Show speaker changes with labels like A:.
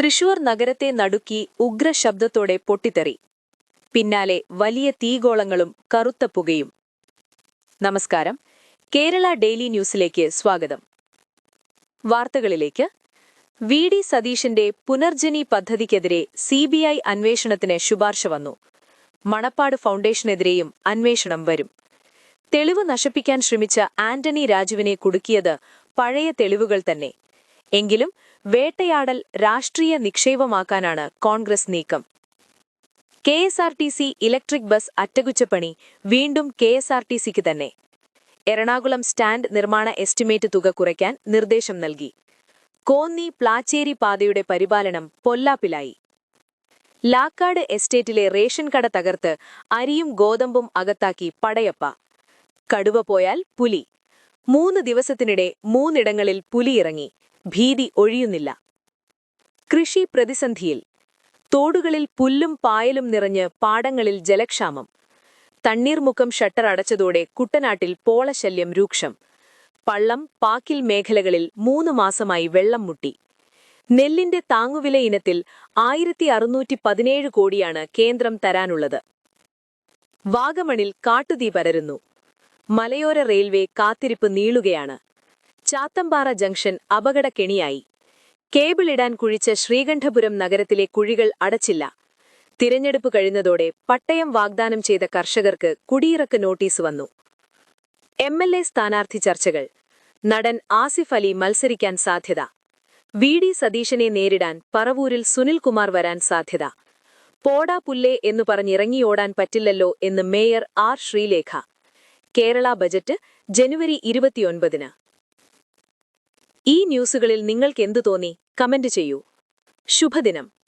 A: തൃശൂർ നഗരത്തെ നടുക്കി ഉഗ്രശബ്ദത്തോടെ പൊട്ടിത്തെറി. പിന്നാലെ വലിയ തീഗോളങ്ങളും കറുത്ത പുകയും. നമസ്കാരം, കേരള ഡെയിലി ന്യൂസിലേക്ക് സ്വാഗതം. വാർത്തകളിലേക്ക്. വി.ഡി. സതീശന്റെ പുനർജനി പദ്ധതിക്കെതിരെ CBI അന്വേഷണത്തിന് ശുപാർശ വന്നു. മണപ്പാട് ഫൗണ്ടേഷനെതിരെയും അന്വേഷണം വരും. തെളിവ് നശിപ്പിക്കാൻ ശ്രമിച്ച ആന്റണി രാജുവിനെ കുടുക്കിയത് പഴയ തെളിവുകൾ തന്നെ. എങ്കിലും വേട്ടയാടൽ രാഷ്ട്രീയ നിക്ഷേപമാക്കാനാണ് കോൺഗ്രസ് നീക്കം. KSRTC ഇലക്ട്രിക് ബസ് അറ്റകുറ്റപ്പണി വീണ്ടും KSRTCക്ക് തന്നെ. എറണാകുളം സ്റ്റാൻഡ് നിർമ്മാണ എസ്റ്റിമേറ്റ് തുക കുറയ്ക്കാൻ നിർദ്ദേശം നൽകി. കോന്നി പ്ലാച്ചേരി പാതയുടെ പരിപാലനം പൊല്ലാപ്പിലായി. ലാക്കാട് എസ്റ്റേറ്റിലെ റേഷൻ കട തകർത്ത് അരിയും ഗോതമ്പും അകത്താക്കി പടയപ്പ. കടുവ പോയാൽ പുലി. 3 ദിവസത്തിനിടെ 3 ഇടങ്ങളിൽ പുലിയിറങ്ങി. ഭീതി ഒഴിയുന്നില്ല. കൃഷി പ്രതിസന്ധിയിൽ. തോടുകളിൽ പുല്ലും പായലും നിറഞ്ഞ് പാടങ്ങളിൽ ജലക്ഷാമം. തണ്ണീർമുക്കം ഷട്ടർ അടച്ചതോടെ കുട്ടനാട്ടിൽ പോളശല്യം രൂക്ഷം. പള്ളം, പാക്കിൽ മേഖലകളിൽ 3 മാസമായി വെള്ളം മുട്ടി. നെല്ലിന്റെ താങ്ങുവില ഇനത്തിൽ 1617 കോടിയാണ് കേന്ദ്രം തരാനുള്ളത്. വാഗമണിൽ കാട്ടുതീ പരരുന്നു. മലയോര റെയിൽവേ കാത്തിരിപ്പ് നീളുകയാണ്. ചാത്തമ്പാറ ജംഗ്ഷൻ അപകടക്കെണിയായി. കേബിൾ ഇടാൻ കുഴിച്ച ശ്രീകണ്ഠപുരം നഗരത്തിലെ കുഴികൾ അടച്ചില്ല. തിരഞ്ഞെടുപ്പ് കഴിഞ്ഞതോടെ പട്ടയം വാഗ്ദാനം ചെയ്ത കർഷകർക്ക് കുടിയിറക്ക് നോട്ടീസ് വന്നു. MLA സ്ഥാനാർത്ഥി ചർച്ചകൾ. നടൻ ആസിഫ് അലി മത്സരിക്കാൻ സാധ്യത. വി.ഡി. സതീശനെ നേരിടാൻ പറവൂരിൽ സുനിൽകുമാർ വരാൻ സാധ്യത. പോടാ പുല്ലേ എന്നു പറഞ്ഞിറങ്ങിയോടാൻ പറ്റില്ലല്ലോ എന്ന് mayor R. Sreelekha. Kerala budget ജനുവരി 29-ന്. ഈ ന്യൂസുകളിൽ നിങ്ങൾക്കെന്തു തോന്നി? കമന്റ് ചെയ്യൂ. ശുഭദിനം.